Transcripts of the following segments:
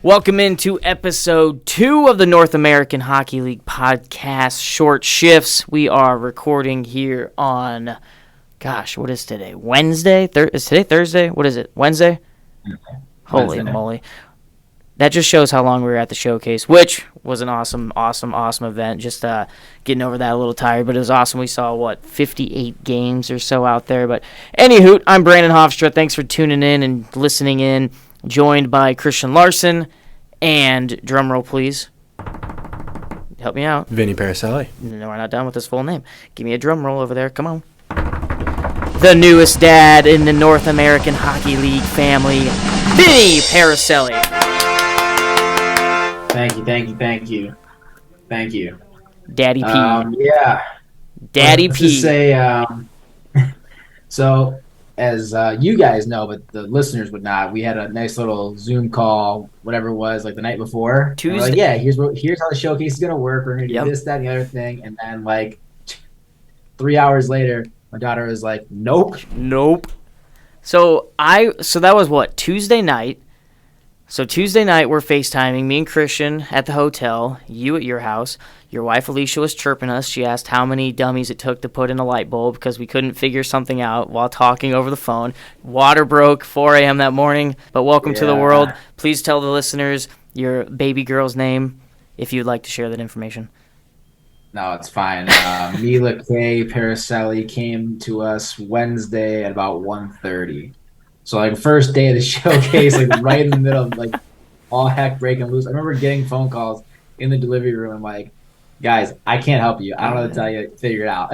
Welcome into episode 2 of the North American Hockey League podcast, Short Shifts. We are recording here on, what is today? Wednesday? Is today Thursday? What is it? Wednesday? Holy moly. That just shows how long we were at the showcase, which was an awesome event. Just getting over that a little tired, but it was awesome. We saw, 58 games or so out there. But anywho, I'm Brandon Hofstra. Thanks for tuning in and listening in. Joined by Christian Larson and, drumroll please, help me out. Vinnie Paracelli. No, we're not done with his full name. Give me a drum roll over there. Come on. The newest dad in the North American Hockey League family, Vinnie Paracelli. Thank you. Daddy P. Yeah. Daddy P. Just say, so, as you guys know, but the listeners would not, we had a nice little Zoom call, whatever it was, like the night before. Tuesday. Yeah, here's how the showcase is going to work. We're going to do this, that, and the other thing. And then, 3 hours later, my daughter was like, nope. So that was Tuesday night. So Tuesday night, we're FaceTiming, me and Christian at the hotel, you at your house. Your wife, Alicia, was chirping us. She asked how many dummies it took to put in a light bulb because we couldn't figure something out while talking over the phone. Water broke 4 a.m. that morning, but welcome to the world. Please tell the listeners your baby girl's name if you'd like to share that information. No, it's fine. Mila K. Paracelli came to us Wednesday at about 1:30. So, first day of the showcase, right in the middle of, all heck breaking loose. I remember getting phone calls in the delivery room. I'm like, guys, I can't help you. I don't know what to tell you. Figure it out.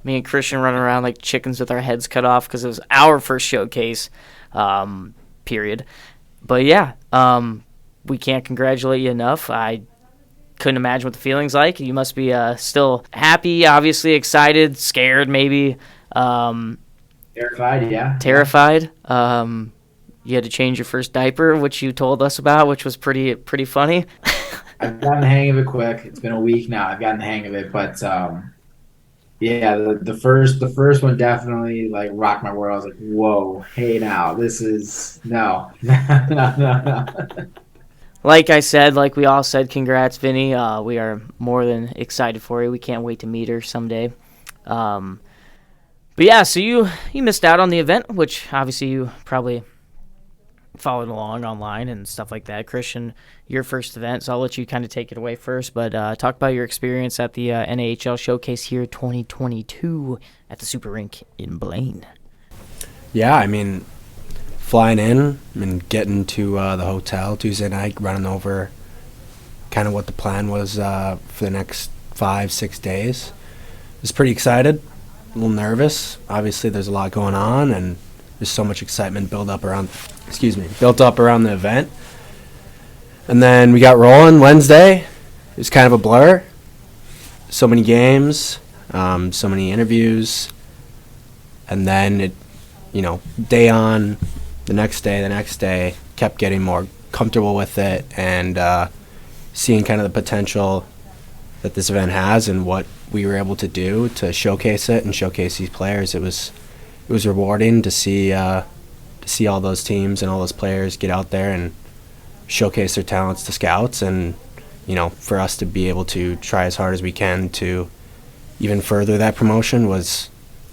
Me and Christian running around like chickens with our heads cut off because it was our first showcase, period. But, yeah, we can't congratulate you enough. I couldn't imagine what the feeling's like. You must be still happy, obviously excited, scared maybe. Terrified, yeah. Terrified. You had to change your first diaper, which you told us about, which was pretty funny. I've gotten the hang of it quick. It's been a week now. I've gotten the hang of it, but the first one definitely rocked my world. I was like, whoa, hey now, this is no. Like I said, like we all said, congrats, Vinny. We are more than excited for you. We can't wait to meet her someday. But yeah, so you missed out on the event, which obviously you probably followed along online and stuff like that. Christian, your first event, so I'll let you kind of take it away first. But talk about your experience at the NAHL Showcase here 2022 at the Super Rink in Blaine. Yeah, flying in and getting to the hotel Tuesday night, running over kind of what the plan was for the next 5-6 days. I was pretty excited. A little nervous. Obviously, there's a lot going on, and there's so much excitement built up around the event. And then we got rolling Wednesday. It was kind of a blur. So many games, so many interviews, and then it, day on, the next day, kept getting more comfortable with it and seeing kind of the potential that this event has and what we were able to do to showcase it and showcase these players. It was rewarding to see all those teams and all those players get out there and showcase their talents to scouts, and for us to be able to try as hard as we can to even further that promotion was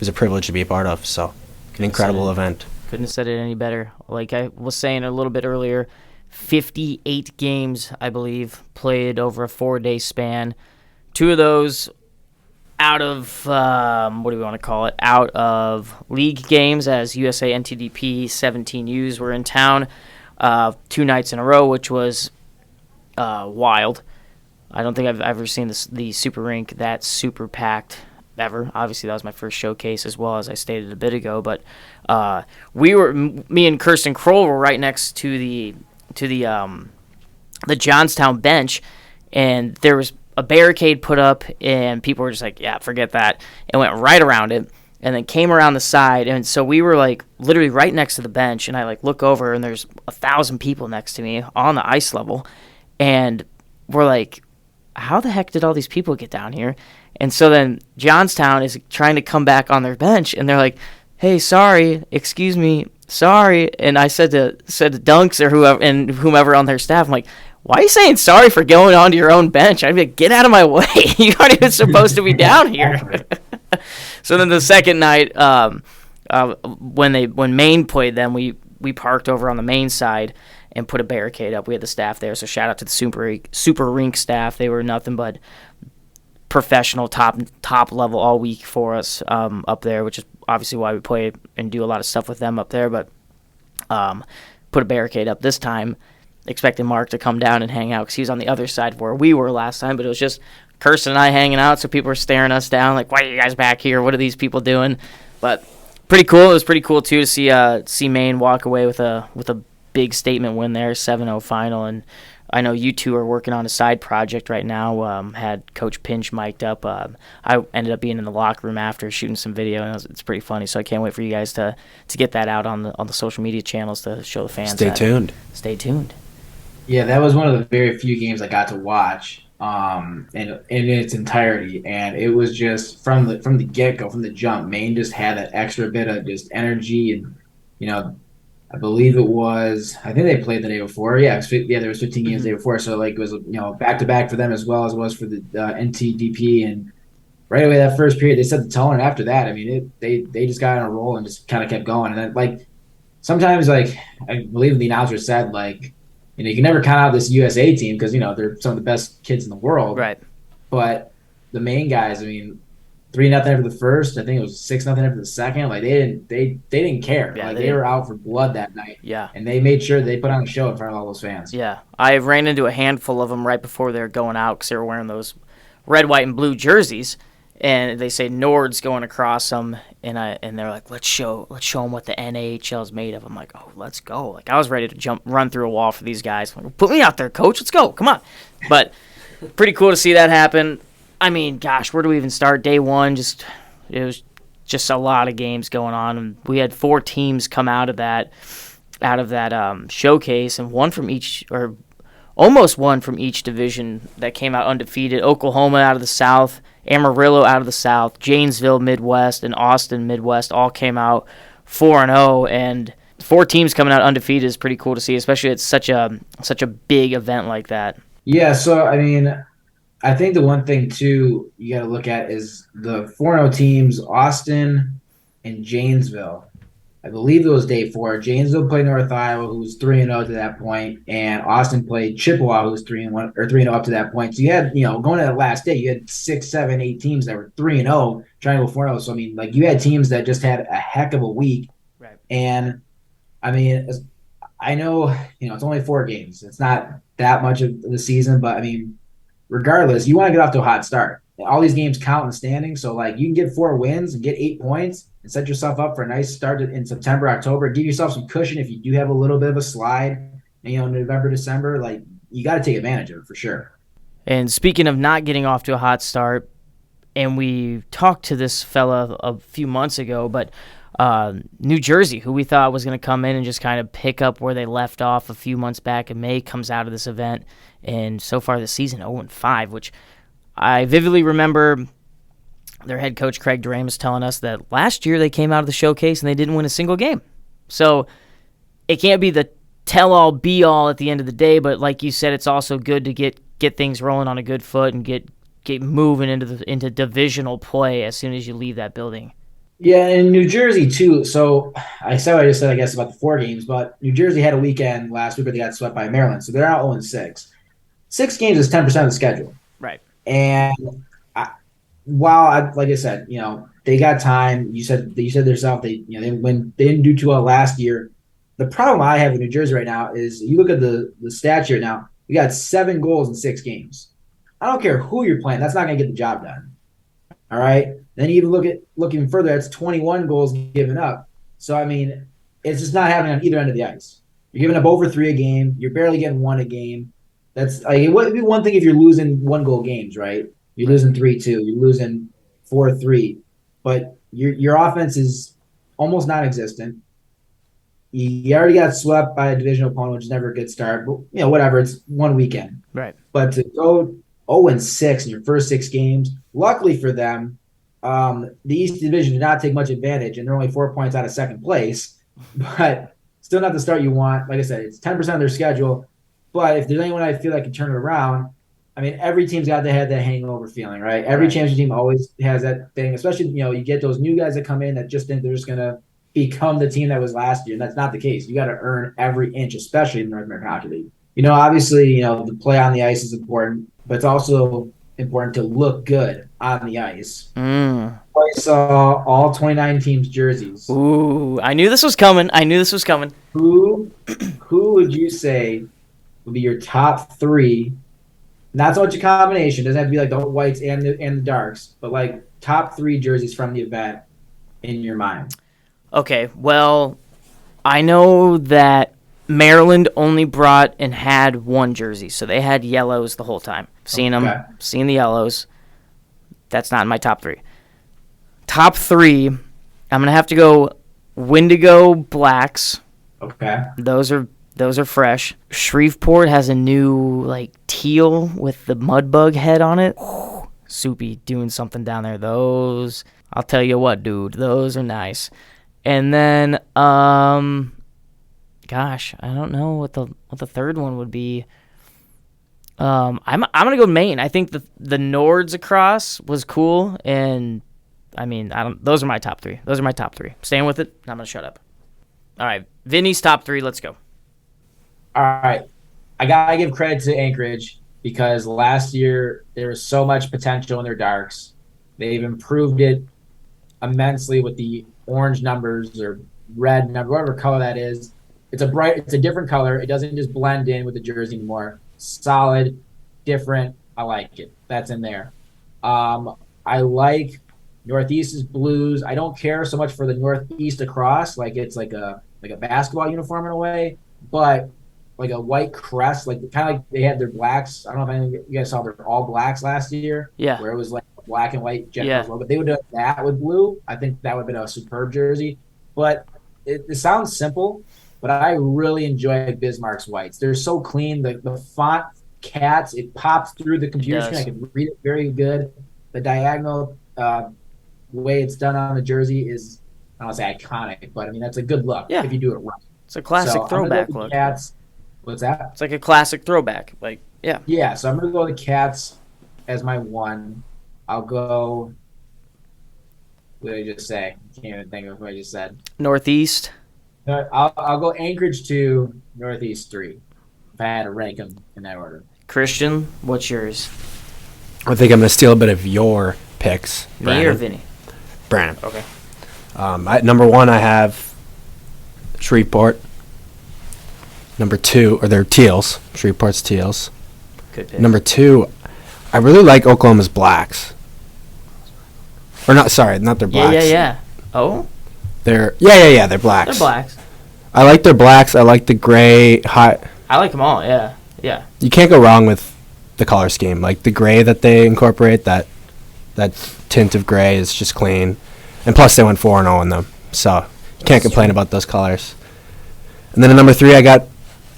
a privilege to be a part of. So an incredible event. Couldn't have said it any better. Like I was saying a little bit earlier, 58 games, I believe, played over a 4-day span. 2 of those out of, out of league games, as USA NTDP 17Us were in town 2 nights in a row, which was wild. I don't think I've ever seen the Super Rink that super packed ever. Obviously, that was my first showcase, as well as I stated a bit ago. But me and Kirsten Kroll were right next to the Johnstown bench, and there was a barricade put up, and people were just like, yeah, forget that, and went right around it, and then came around the side. And so we were literally right next to the bench, and I look over, and there's 1,000 people next to me on the ice level, and we're like, how the heck did all these people get down here? And so then Johnstown is trying to come back on their bench, and they're like, hey, sorry, excuse me, sorry. And I said to Dunks or whomever on their staff, I'm like, why are you saying sorry for going onto your own bench? I'd be like, get out of my way. You aren't even supposed to be down here. So then the second night, when Maine played them, we parked over on the Maine side and put a barricade up. We had the staff there, so shout out to the Super Rink staff. They were nothing but professional, top level all week for us up there, which is obviously why we play and do a lot of stuff with them up there. But put a barricade up this time, expecting Mark to come down and hang out because he was on the other side where we were last time. But it was just Kirsten and I hanging out, so people were staring us down like, why are you guys back here? What are these people doing? But pretty cool. It was pretty cool too to see Maine walk away with a big statement win there, 7-0 final. And I know you two are working on a side project right now. Had Coach Pinch mic'd up. I ended up being in the locker room after shooting some video, and it's pretty funny. So I can't wait for you guys to get that out on the social media channels to show the fans. Stay tuned. Stay tuned. Yeah, that was one of the very few games I got to watch in its entirety, and it was just from the get-go, from the jump, Maine just had that extra bit of just energy, and I believe I think they played the day before. Yeah, there was 15 games the day before, so like it was back to back for them as well as it was for the NTDP, and right away that first period they set the tone, and after that, I mean they just got on a roll and just kind of kept going, and then like sometimes like I believe the announcer said like, you can never count out this USA team because they're some of the best kids in the world. Right. But the main guys, I mean, 3-0 after the first. I think it was 6-0 after the second. Like they didn't care. Yeah, like they were out for blood that night. Yeah. And they made sure they put on a show in front of all those fans. Yeah. I ran into a handful of them right before they were going out because they were wearing those red, white, and blue jerseys. And they say Nord's going across them, and they're like, let's show them what the NAHL is made of. I'm like, oh, let's go! Like I was ready to run through a wall for these guys. Like, put me out there, coach. Let's go. Come on. But pretty cool to see that happen. I mean, gosh, where do we even start? Day one, it was just a lot of games going on, and we had 4 teams come out of that showcase, and almost one from each division that came out undefeated. Oklahoma out of the South, Amarillo out of the South, Janesville Midwest, and Austin Midwest all came out 4-0, and 4 teams coming out undefeated is pretty cool to see, especially at such a big event like that. Yeah, so I mean, I think the one thing too you got to look at is the 4-0 teams, Austin and Janesville. I believe it was day 4. Janesville played North Iowa, who was 3-0 to that point, and Austin played Chippewa, who was 3-1 or 3-0 up to that point. So you had, going to that last day, you had 6, 7, 8 teams that were 3-0 trying to go 4-0. So I mean, like you had teams that just had a heck of a week. Right. And I mean, I know, it's only 4 games. It's not that much of the season, but I mean, regardless, you want to get off to a hot start. All these games count in the standings, so like you can get 4 wins and get 8 points and set yourself up for a nice start in September, October. Give yourself some cushion if you do have a little bit of a slide, November, December. Like you got to take advantage of it for sure. And speaking of not getting off to a hot start, and we talked to this fella a few months ago, but New Jersey, who we thought was going to come in and just kind of pick up where they left off a few months back in May, comes out of this event, and so far this season 0-5, which I vividly remember their head coach Craig Doremus telling us that last year they came out of the showcase and they didn't win a single game. So it can't be the tell-all, be-all at the end of the day, but like you said, it's also good to get things rolling on a good foot and get moving into divisional play as soon as you leave that building. Yeah, and New Jersey too. So I said what I just said, I guess, about the 4 games, but New Jersey had a weekend last week where they got swept by Maryland, so they're out 0-6. 6 games is 10% of the schedule. Right. And like I said, they got time. You said themselves they didn't do too well last year. The problem I have with New Jersey right now is you look at the stats here now. You got 7 goals in 6 games. I don't care who you're playing. That's not going to get the job done. All right. Then you even looking further. That's 21 goals given up. So I mean, it's just not happening on either end of the ice. You're giving up over 3 a game. You're barely getting 1 a game. That's like it would be one thing if you're losing 1-goal games, right? You're losing 3-2. You're losing 4-3. But your offense is almost non-existent. You already got swept by a divisional opponent, which is never a good start. But whatever. It's one weekend. Right. But to go 0-6 in your first 6 games, luckily for them, The East Division did not take much advantage, and they're only 4 points out of second place, but still not the start you want. Like I said, it's 10% of their schedule. But if there's anyone I feel like can turn it around, I mean, every team's got to have that hangover feeling, right? Every championship team always has that thing, especially, you get those new guys that come in that just think they're just going to become the team that was last year. And that's not the case. You got to earn every inch, especially in the North American Hockey League. Obviously, the play on the ice is important, but it's also important to look good on the ice. I saw all 29 teams' jerseys. Ooh, I knew this was coming. Who would you say would be your top three? Not so much a combination. It doesn't have to be like the whites and the darks, but like top three jerseys from the event in your mind. Okay, well, I know that Maryland only brought and had one jersey, so they had yellows the whole time. Seeing the yellows. That's not in my top three. Top three, I'm going to have to go Wendigo Blacks. Okay. Those are fresh. Shreveport has a new teal with the mudbug head on it. Soupy doing something down there. Those, I'll tell you what, dude, those are nice. And then gosh, I don't know what the third one would be. I'm gonna go Maine. I think the Nords across was cool, and I mean those are my top three. Staying with it. I'm gonna shut up. All right, Vinny's top three. Let's go. All right, I gotta give credit to Anchorage because last year there was so much potential in their darks. They've improved it immensely with the orange numbers or red number, whatever color that is. It's a different color. It doesn't just blend in with the jersey anymore. Solid, different. I like it. That's in there. I like Northeast's blues. I don't care so much for the Northeast across, like it's like a basketball uniform in a way, but like a white crest, like kind of like they had their blacks. I don't know if any of you guys saw their all blacks last year. Yeah. Where it was like black and white Generals logo. They would have done that with blue. I think that would have been a superb jersey. But it sounds simple, but I really enjoy Bismarck's whites. They're so clean. The font cats, it pops through the computer screen. I can read it very good. The diagonal way it's done on the jersey is, I don't want to say iconic, but I mean that's a good look if you do it right. It's a classic throwback look. Cats. What's that? It's like a classic throwback. Yeah, so I'm going to go with the Cats as my one. I'll go, what did I just say? I can't even think of what I just said. Northeast. I'll go Anchorage 2, Northeast 3. If I had to rank them in that order. Christian, what's yours? I think I'm going to steal a bit of your picks. Me or Vinny? Brandon. Okay. Number one, I have Shreveport. Number two, or they're Teals. Shreveport's Teals. Good pick. Number two, I really like Oklahoma's Blacks. Or not, sorry, not their Blacks. Yeah. Oh? They're Blacks. They're Blacks. I like their Blacks. I like the gray. I like them all, yeah. You can't go wrong with the color scheme. Like the gray that they incorporate, that tint of gray is just clean. And plus they went 4-0 in them. So you can't complain about those colors. And then at number three, I got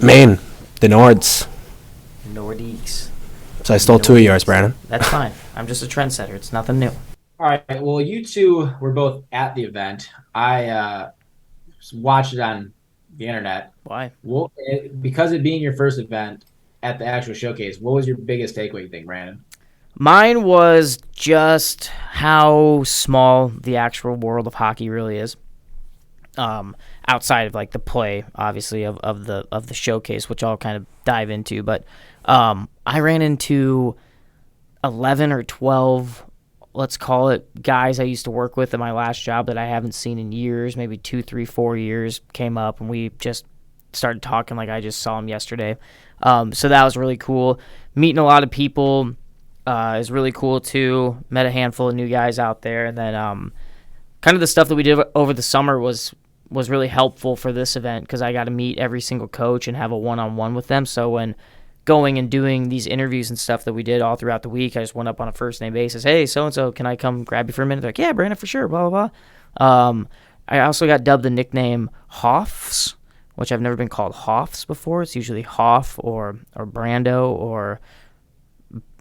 Maine, the Nords. Nordiques. So I stole two of yours, Brandon. That's fine. I'm just a trendsetter. It's nothing new. All right. Well, you two were both at the event. I watched it on the internet. Why? Well, because it being your first event at the actual showcase, what was your biggest takeaway, you think, Brandon? Mine was just how small the actual world of hockey really is. Outside of the play, obviously, of the showcase, which I'll kind of dive into. But I ran into 11 or 12, let's call it, guys I used to work with at my last job that I haven't seen in years, maybe 2, 3, 4 years, came up, and we just started talking like I just saw them yesterday. So that was really cool. Meeting a lot of people is really cool, too. Met a handful of new guys out there. And then kind of the stuff that we did over the summer was really helpful for this event because I got to meet every single coach and have a one-on-one with them. So when going and doing these interviews and stuff that we did all throughout the week, I just went up on a first-name basis. Hey, so-and-so, can I come grab you for a minute? They're like, yeah, Brandon, for sure, blah, blah, blah. I also got dubbed the nickname Hoffs, which I've never been called Hoffs before. It's usually Hoff or Brando or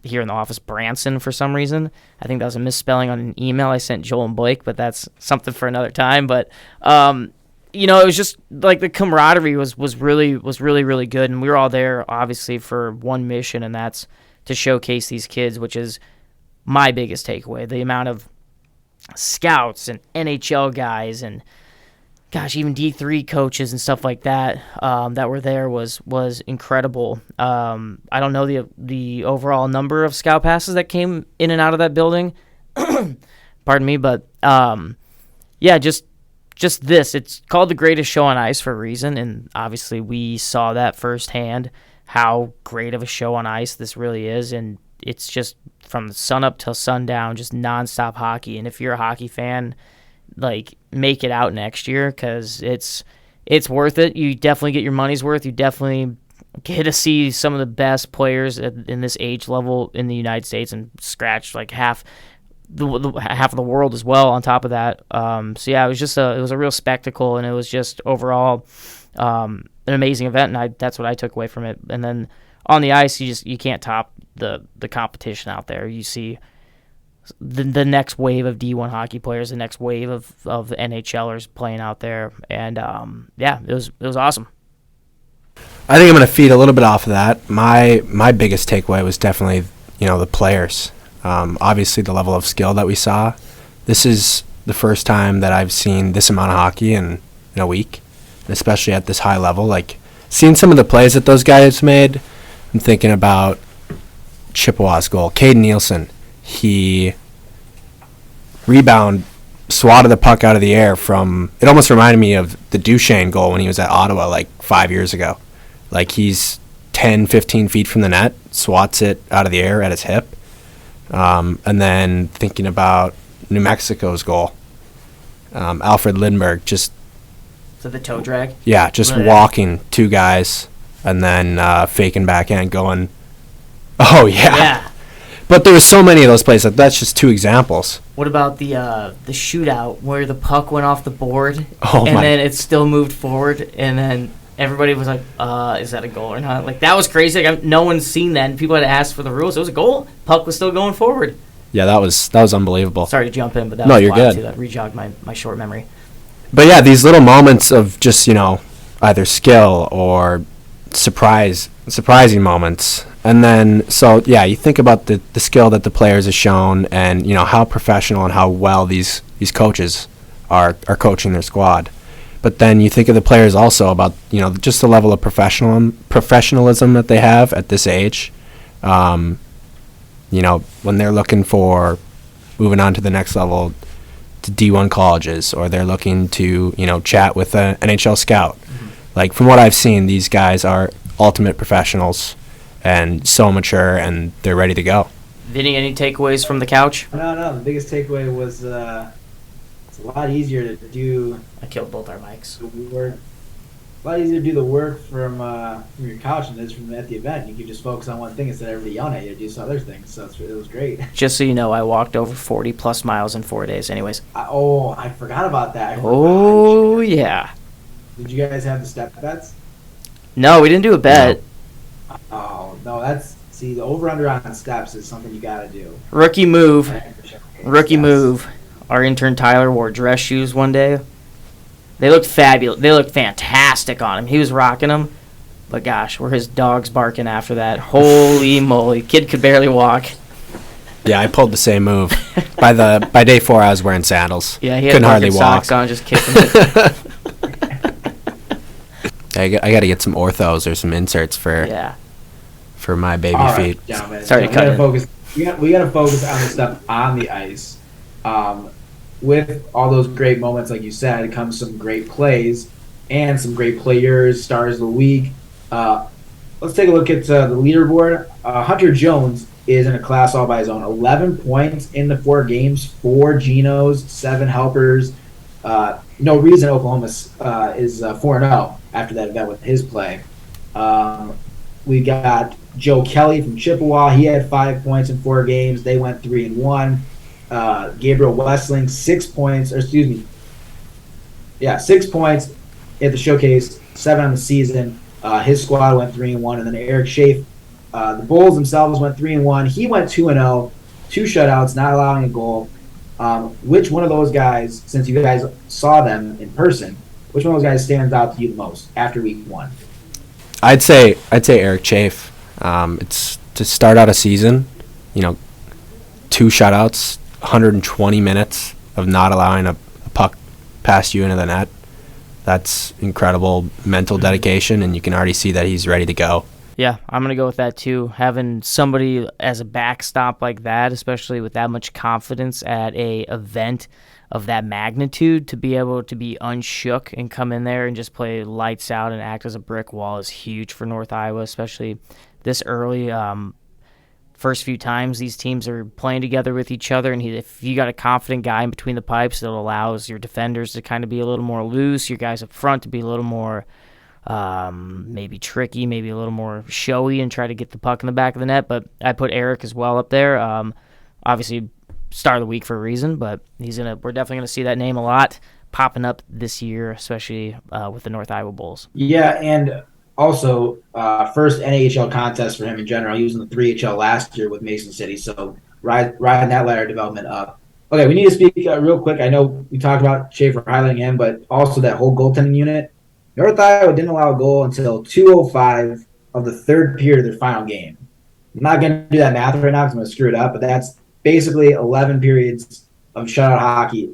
here in the office Branson for some reason. I think that was a misspelling on an email I sent Joel and Blake, but that's something for another time. But it was just like the camaraderie was really really good, and we were all there obviously for one mission, and that's to showcase these kids, which is my biggest takeaway. The amount of scouts and NHL guys and even D3 coaches and stuff like that that were there was incredible. I don't know the overall number of scout passes that came in and out of that building. Pardon me, but just this. It's called the greatest show on ice for a reason, and obviously we saw that firsthand how great of a show on ice this really is, and it's just from sun up till sundown, just nonstop hockey. And if you're a hockey fan, like, make it out next year, because it's worth it. You definitely get your money's worth. You definitely get to see some of the best players in this age level in the United States, and scratch like half of the world as well on top of that. So yeah, it was a real spectacle, and it was just overall an amazing event, and that's what I took away from it. And then on the ice, you can't top the competition out there. You see the next wave of D1 hockey players, the next wave of NHLers playing out there, and it was awesome. I think I'm going to feed a little bit off of that. My biggest takeaway was definitely the players. Obviously, the level of skill that we saw. This is the first time that I've seen this amount of hockey in a week, especially at this high level. Like, seeing some of the plays that those guys made, I'm thinking about Chippewa's goal. Caden Nielsen, he swatted the puck out of the air from, it almost reminded me of the Duchesne goal when he was at Ottawa like 5 years ago. Like, he's 10, 15 feet from the net, swats it out of the air at his hip. And then thinking about New Mexico's goal, Alfred Lindbergh just... So the toe drag? Yeah, just walking two guys and then faking backhand going, oh, yeah. Yeah. But there was so many of those plays. That's just two examples. What about the shootout where the puck went off the board and then it still moved forward, and then everybody was like, is that a goal or not? Like, that was crazy. Like, no one's seen that, and people had asked for the rules. It was a goal. Puck was still going forward. Yeah, that was unbelievable. Sorry to jump in, but that was you're wild good. too. That rejogged my short memory. But yeah, these little moments of just, either skill or surprising moments. And then, so yeah, you think about the skill that the players have shown, and how professional and how well these coaches are coaching their squad. But then you think of the players also about just the level of professionalism that they have at this age. When they're looking for moving on to the next level to D1 colleges, or they're looking to chat with an NHL scout. Mm-hmm. Like, from what I've seen, these guys are ultimate professionals and so mature, and they're ready to go. Vinny, any takeaways from the couch? No. The biggest takeaway was it's a lot easier to do. I killed both our mics. The work. A lot easier to do the work from your couch than it is at the event. You can just focus on one thing instead of everybody yelling at you to do some other things. So it was great. Just so you know, I walked over 40 plus miles in 4 days. Anyways. I forgot about that. Yeah. Did you guys have the step bets? No, we didn't do a bet. Oh, no, the over-under on steps is something you got to do. Rookie move. Our intern Tyler wore dress shoes one day. They looked fabulous. They looked fantastic on him. He was rocking them. But gosh, were his dogs barking after that. Holy moly. Kid could barely walk. Yeah, I pulled the same move. By day 4, I was wearing sandals. Yeah, he had couldn't hardly walk. Socks on, just kicking it. I got to get some orthos or some inserts for my baby feet. Sorry to cut in. We got to focus on the stuff on the ice. With all those great moments, like you said, comes some great plays and some great players, stars of the week. Let's take a look at the leaderboard. Hunter Jones is in a class all by his own. 11 points in the 4 games, 4 Genos, 7 helpers. No reason Oklahoma is 4-0 after that event with his play. We got Joe Kelly from Chippewa. He had 5 points in 4 games. They went 3-1. Gabriel Westling, 6 points. 6 points at the showcase, 7 on the season. His squad went 3-1. And then Eric Schaaf The Bulls themselves went 3-1. He went 2-0, 2 shutouts, not allowing a goal. Which one of those guys, since you guys saw them in person, which one of those guys stands out to you the most after week 1? I'd say Eric Chafe. It's to start out a season, 2 shutouts, 120 minutes of not allowing a puck past you into the net. That's incredible mental dedication, and you can already see that he's ready to go. Yeah, I'm going to go with that too. Having somebody as a backstop like that, especially with that much confidence at a event of that magnitude, to be able to be unshook and come in there and just play lights out and act as a brick wall is huge for North Iowa, especially this early. First few times these teams are playing together with each other, and if you got a confident guy in between the pipes, it allows your defenders to kind of be a little more loose, your guys up front to be a little more maybe tricky, maybe a little more showy and try to get the puck in the back of the net. But I put Eric as well up there. Obviously, start of the week for a reason, but we're definitely going to see that name a lot popping up this year, especially with the North Iowa Bulls. Yeah, and also first NAHL contest for him in general. He was in the 3HL last year with Mason City, so riding that ladder development up. Okay, we need to speak real quick. I know we talked about Schaefer highlighting him, but also that whole goaltending unit. North Iowa didn't allow a goal until 2:05 of the third period of their final game. I'm not going to do that math right now because I'm going to screw it up, but that's basically 11 periods of shutout hockey.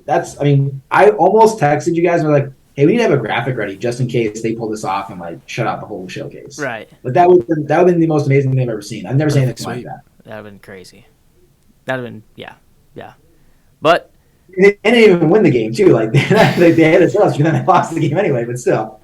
I almost texted you guys and was like, hey, we need to have a graphic ready just in case they pull this off and shut out the whole showcase. Right. But that would have been the most amazing thing I've ever seen. I've never seen anything like that. That would have been crazy. That would have been, yeah. But they didn't even win the game too. They had a chance, and then they lost the game anyway. But still,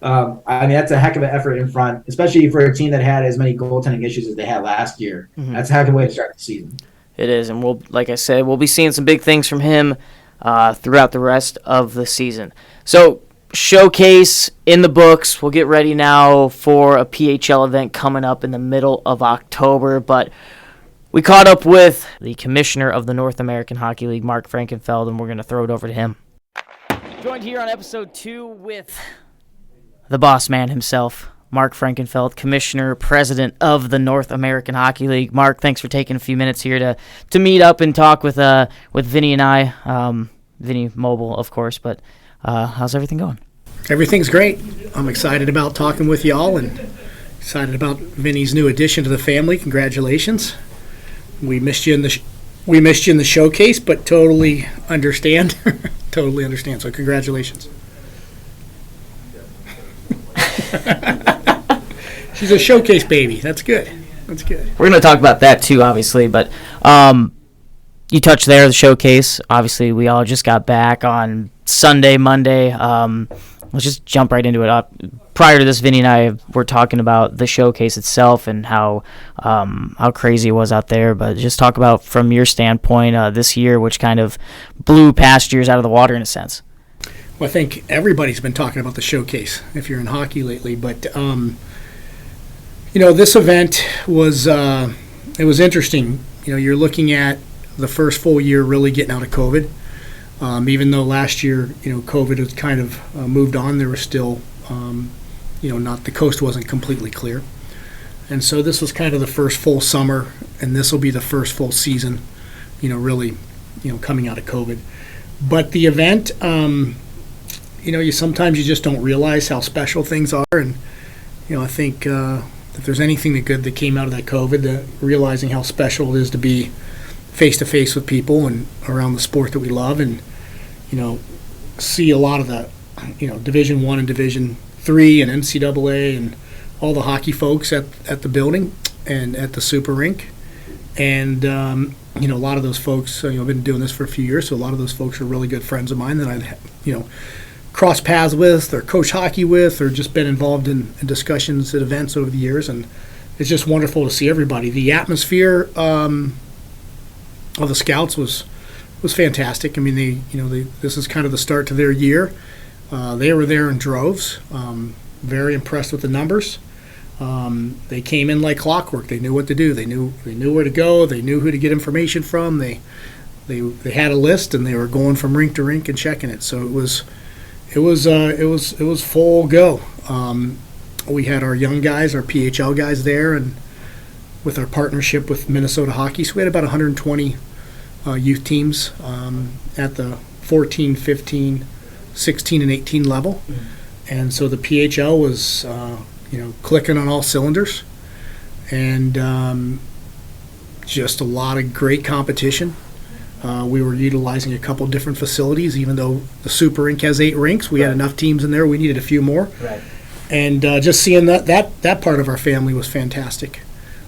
that's a heck of an effort in front, especially for a team that had as many goaltending issues as they had last year. Mm-hmm. That's a heck of a way to start the season. It is, and like I said, we'll be seeing some big things from him throughout the rest of the season. So, showcase in the books. We'll get ready now for a PHL event coming up in the middle of October, but we caught up with the commissioner of the North American Hockey League, Mark Frankenfeld, and we're going to throw it over to him. Joined here on episode 2 with the boss man himself, Mark Frankenfeld, commissioner, president of the North American Hockey League. Mark, thanks for taking a few minutes here to meet up and talk with Vinnie and I. Vinnie Mobile, of course, but how's everything going? Everything's great. I'm excited about talking with y'all and excited about Vinnie's new addition to the family. Congratulations. We missed you in the showcase, but totally understand. Totally understand. So congratulations. She's a showcase baby. That's good. We're going to talk about that too, obviously, but you touched there the showcase. Obviously, we all just got back on Sunday, Monday. Let's just jump right into it. Prior to this, Vinnie and I were talking about the showcase itself and how crazy it was out there. But just talk about from your standpoint this year, which kind of blew past years out of the water in a sense. Well, I think everybody's been talking about the showcase if you're in hockey lately. But this event was it was interesting. You're looking at the first full year really getting out of COVID. Even though last year, COVID had kind of moved on, there was still, not the coast wasn't completely clear. And so this was kind of the first full summer, and this will be the first full season, really, coming out of COVID. But the event, sometimes you just don't realize how special things are. And, I think if there's anything good that came out of that COVID, realizing how special it is to be face-to-face with people and around the sport that we love, and see a lot of the Division I and Division III and NCAA and all the hockey folks at the building and at the Super Rink. And a lot of those folks, I've been doing this for a few years, so a lot of those folks are really good friends of mine that I've crossed paths with or coached hockey with or just been involved in discussions at events over the years. And it's just wonderful to see everybody. The atmosphere of the Scouts was fantastic. I mean, this is kind of the start to their year. They were there in droves. Very impressed with the numbers. They came in like clockwork. They knew what to do. They knew where to go. They knew who to get information from. They had a list, and they were going from rink to rink and checking it. So it was full go. We had our young guys, our PHL guys there, and with our partnership with Minnesota Hockey. So we had about 120 youth teams at the 14, 15, 16, and 18 level. And so the PHL was, clicking on all cylinders. And just a lot of great competition. We were utilizing a couple different facilities, even though the Super Rink has 8 rinks. We had enough teams in there. We needed a few more. Right. And just seeing that part of our family was fantastic.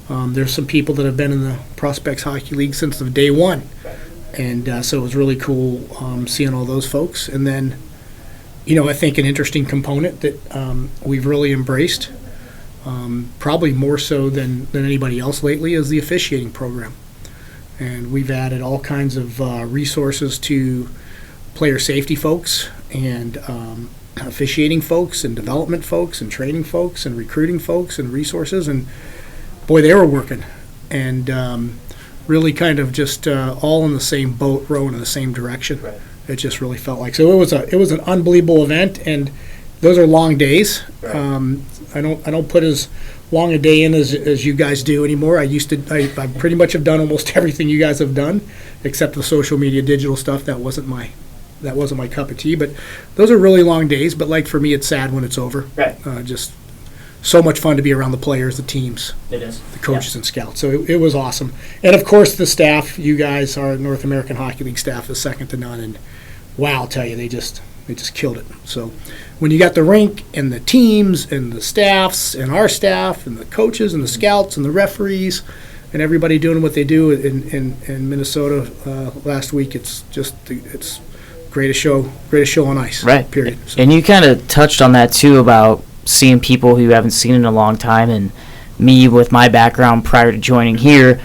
There's some people that have been in the Prospects Hockey League since the day one. Right. And so it was really cool seeing all those folks. And then, I think an interesting component that we've really embraced, probably more so than anybody else lately, is the officiating program. And we've added all kinds of resources to player safety folks and officiating folks and development folks and training folks and recruiting folks and resources. And boy, they were working. And really kind of just all in the same boat, rowing in the same direction. Right. It just really felt like. So it was an unbelievable event, and those are long days. Right. I don't put as long a day in as you guys do anymore. I pretty much have done almost everything you guys have done, except the social media digital stuff. That wasn't my cup of tea. But those are really long days. But like for me, it's sad when it's over. Right. Just so much fun to be around the players, the teams, It is. the coaches and scouts. So it was awesome. And of course the staff, you guys, our North American Hockey League staff, is second to none. And wow, I'll tell you, they just killed it. So when you got the rink and the teams and the staffs and our staff and the coaches and the scouts and the referees and everybody doing what they do in Minnesota last week, it's greatest show on ice. Right. Period. So. And you kind of touched on that too about seeing people who you haven't seen in a long time, and me with my background prior to joining here,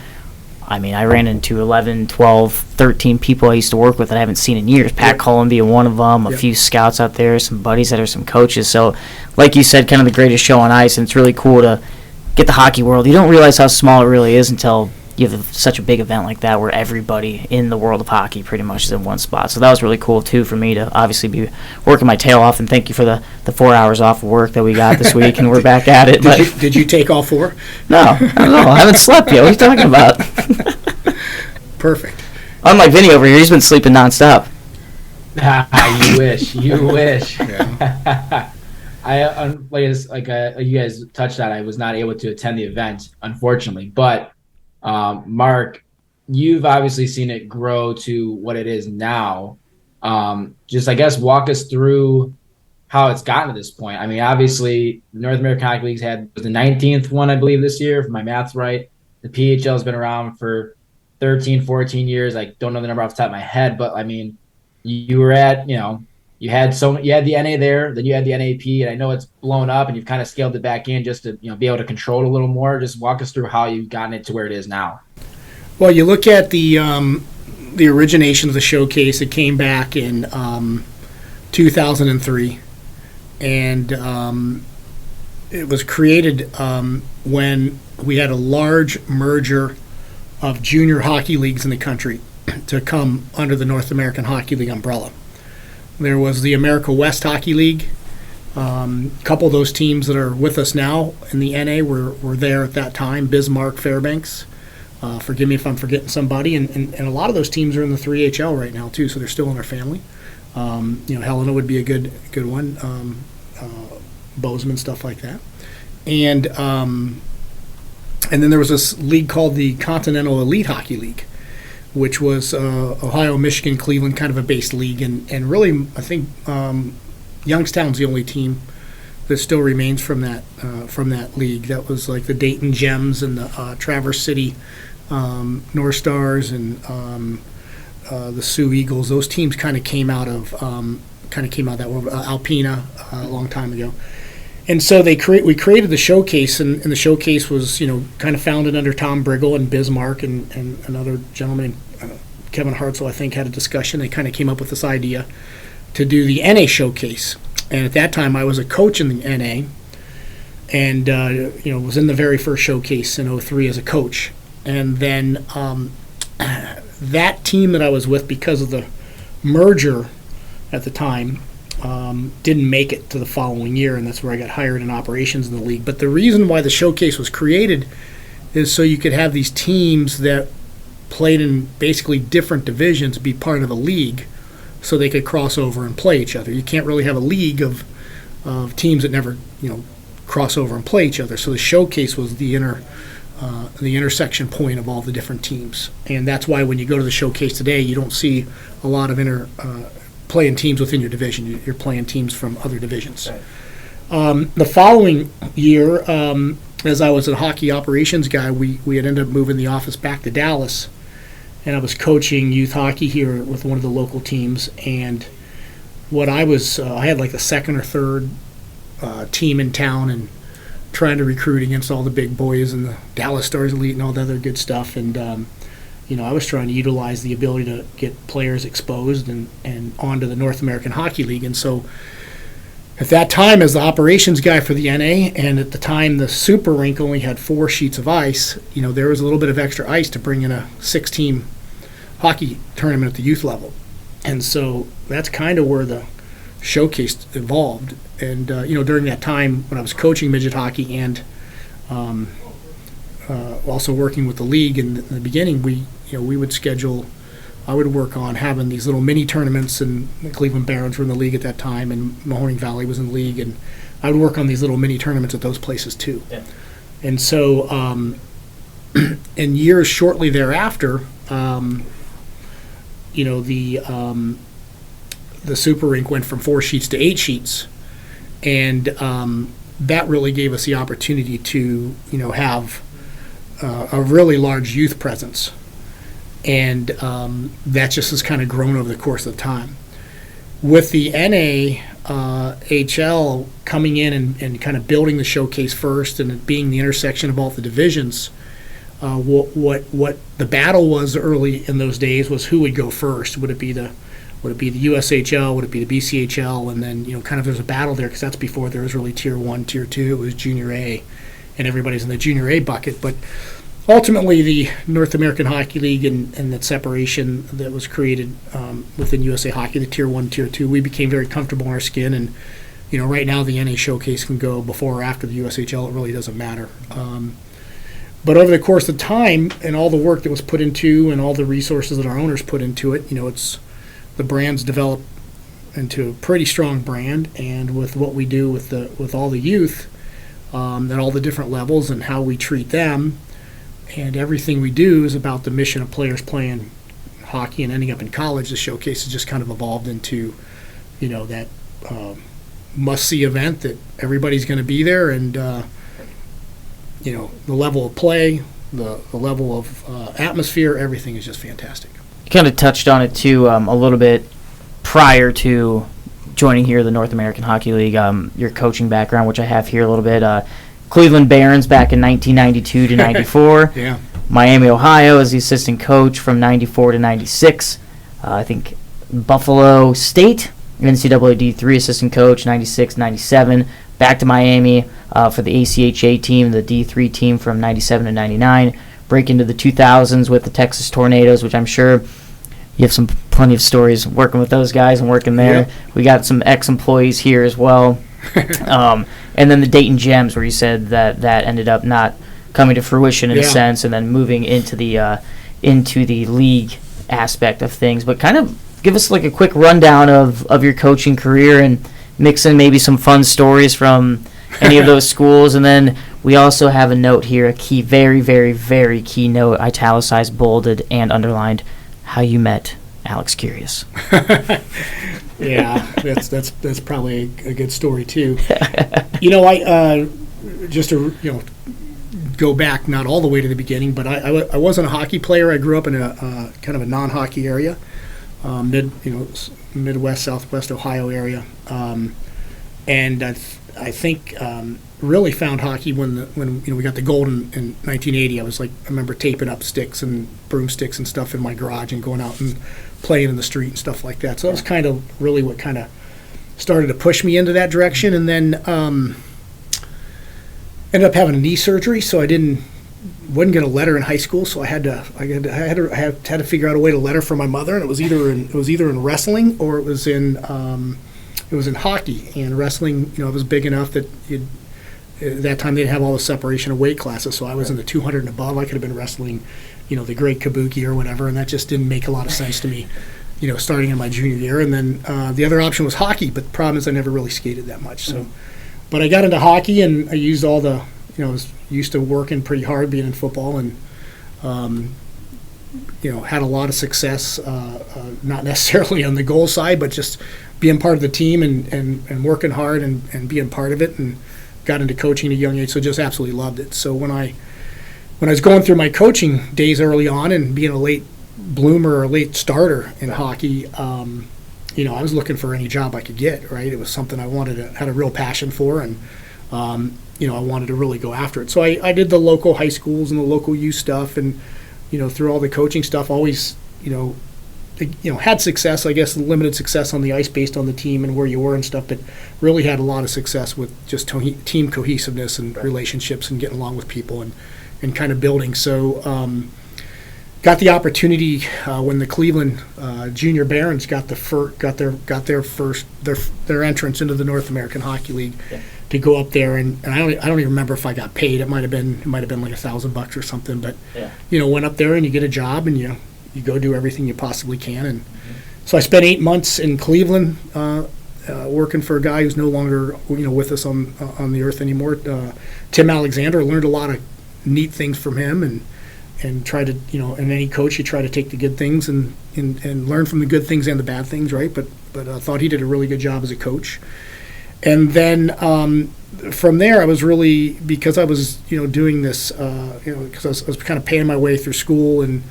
I mean, I ran into 11, 12, 13 people I used to work with that I haven't seen in years. Pat Cullen being one of them, a few scouts out there, some buddies that are some coaches. So, like you said, kind of the greatest show on ice, and it's really cool to get the hockey world. You don't realize how small it really is until you have such a big event like that where everybody in the world of hockey pretty much is in one spot. So that was really cool, too, for me to obviously be working my tail off, and thank you for the 4 hours off of work that we got this week, and we're back at it. Did you take all 4? No, I don't know. I haven't slept yet. What are you talking about? Perfect. Unlike Vinnie over here, he's been sleeping nonstop. You wish. You wish. Yeah. Like you guys touched on, I was not able to attend the event, unfortunately. But Mark, you've obviously seen it grow to what it is now. Just, I guess, walk us through how it's gotten to this point. I mean, obviously, North American Hockey League's was the 19th one, I believe, this year, if my math's right. The PHL has been around for 13, 14 years. I don't know the number off the top of my head, but I mean, you were at, you had the NA there, then you had the NAP, and I know it's blown up, and you've kind of scaled it back in just to be able to control it a little more. Just walk us through how you've gotten it to where it is now. Well, you look at the origination of the showcase. It came back in 2003, and it was created when we had a large merger of junior hockey leagues in the country to come under the North American Hockey League umbrella. There was the America West Hockey League. A couple of those teams that are with us now in the NA were there at that time. Bismarck, Fairbanks. Forgive me if I'm forgetting somebody. And a lot of those teams are in the 3HL right now too, so they're still in our family. Helena would be a good one. Bozeman, stuff like that. And then there was this league called the Continental Elite Hockey League, which was Ohio, Michigan, Cleveland kind of a based league. And really, I think Youngstown's the only team that still remains from that league. That was like the Dayton Gems and the Traverse City North Stars and the Sioux Eagles. Those teams kind of came out of that world. Alpena a long time ago. And so we created the showcase, and the showcase was kind of founded under Tom Briggle and Bismarck and another gentleman, Kevin Hartzell, I think, had a discussion. They kind of came up with this idea to do the NA showcase. And at that time, I was a coach in the NA, and was in the very first showcase in 2003 as a coach. And then that team that I was with, because of the merger at the time, didn't make it to the following year, and that's where I got hired in operations in the league. But the reason why the showcase was created is so you could have these teams that played in basically different divisions be part of a league so they could cross over and play each other. You can't really have a league of teams that never, cross over and play each other. So the showcase was the intersection point of all the different teams. And that's why when you go to the showcase today, you don't see a lot of playing teams within your division. You're playing teams from other divisions. Right. The following year, as I was a hockey operations guy, we had ended up moving the office back to Dallas, and I was coaching youth hockey here with one of the local teams. And what I had like the second or third team in town, and trying to recruit against all the big boys and the Dallas Stars Elite and all the other good stuff. And I was trying to utilize the ability to get players exposed and onto the North American Hockey League. And so at that time, as the operations guy for the NA, and at the time the Super Rink only had 4 sheets of ice, there was a little bit of extra ice to bring in a 6-team hockey tournament at the youth level. And so that's kind of where the showcase evolved. And, during that time when I was coaching midget hockey and also working with the league in the beginning, we would schedule, I would work on having these little mini tournaments, and the Cleveland Barons were in the league at that time, and Mahoning Valley was in the league, and I would work on these little mini tournaments at those places too. Yeah. And so in years shortly thereafter, the Super Rink went from 4 sheets to 8 sheets, and that really gave us the opportunity to have a really large youth presence, and that just has kind of grown over the course of time. With the NAHL coming in and kind of building the showcase first, and it being the intersection of all the divisions, what the battle was early in those days was who would go first. Would it be the USHL? Would it be the BCHL? And then kind of there's a battle there, because that's before there was really Tier 1, Tier 2. It was Junior A, and everybody's in the Junior A bucket. But ultimately, the North American Hockey League and that separation that was created within USA Hockey, the Tier 1, Tier 2, we became very comfortable in our skin. And right now the NA Showcase can go before or after the USHL. It really doesn't matter. But over the course of time and all the work that was put into and all the resources that our owners put into it, the brand's developed into a pretty strong brand. And with what we do with all the youth at all the different levels and how we treat them, and everything we do is about the mission of players playing hockey and ending up in college. The showcase has just kind of evolved into that must-see event that everybody's going to be there, and the level of play, the level of atmosphere, everything is just fantastic. You kind of touched on it too a little bit prior to joining here the North American Hockey League. Your coaching background, which I have here a little bit, Cleveland Barons back in 1992 to 94. Yeah. Miami, Ohio as the assistant coach from 94 to 96. I think Buffalo State, NCAA D3 assistant coach, 96, 97. Back to Miami for the ACHA team, the D3 team from 97 to 99. Break into the 2000s with the Texas Tornadoes, which I'm sure you have plenty of stories working with those guys and working there. Yep. We got some ex-employees here as well. And then the Dayton Gems, where you said that ended up not coming to fruition in a sense, and then moving into the league aspect of things. But kind of give us like a quick rundown of your coaching career, and mix in maybe some fun stories from any of those schools. And then we also have a note here, a key, very, very, very key note, italicized, bolded, and underlined, how you met Alex Curious. Yeah, that's probably a good story too. I just to go back, not all the way to the beginning, but I wasn't a hockey player. I grew up in a kind of a non-hockey area, Midwest, Southwest Ohio area, and I think really found hockey when we got the gold in 1980. I remember taping up sticks and broomsticks and stuff in my garage and going out and playing in the street and stuff like that. So that was kind of really what kind of started to push me into that direction. And then ended up having a knee surgery, so I wouldn't get a letter in high school. So I had to figure out a way to letter from my mother, and it was either in wrestling or it was in hockey. And wrestling, I was big enough that at that time they didn't have all the separation of weight classes, so I was in the 200 and above. I could have been wrestling, the great kabuki or whatever, and that just didn't make a lot of sense to me, starting in my junior year. And then the other option was hockey, but the problem is I never really skated that much. So, but I got into hockey, and I used all the, I was used to working pretty hard being in football, and had a lot of success, not necessarily on the goal side, but just being part of the team and working hard and being part of it, and got into coaching at a young age, so just absolutely loved it. So when I was going through my coaching days early on and being a late bloomer or late starter in hockey, I was looking for any job I could get, right? It was something I had a real passion for, and I wanted to really go after it. So I did the local high schools and the local youth stuff, and through all the coaching stuff, always had success, I guess, limited success on the ice based on the team and where you were and stuff, but really had a lot of success with just team cohesiveness and relationships and getting along with people and kind of building. So got the opportunity when the Cleveland Junior Barons got their entrance into the North American Hockey League. Yeah. To go up there, and I don't even remember if I got paid. It might have been like $1,000 or something. But went up there and you get a job and you go do everything you possibly can. And so I spent 8 months in Cleveland working for a guy who's no longer with us on the earth anymore. Tim Alexander. Learned a lot of neat things from him, and try to and any coach, you try to take the good things and learn from the good things and the bad things, right? But I thought he did a really good job as a coach. And then from there, I was really, because I was, doing this, because I was kind of paying my way through school and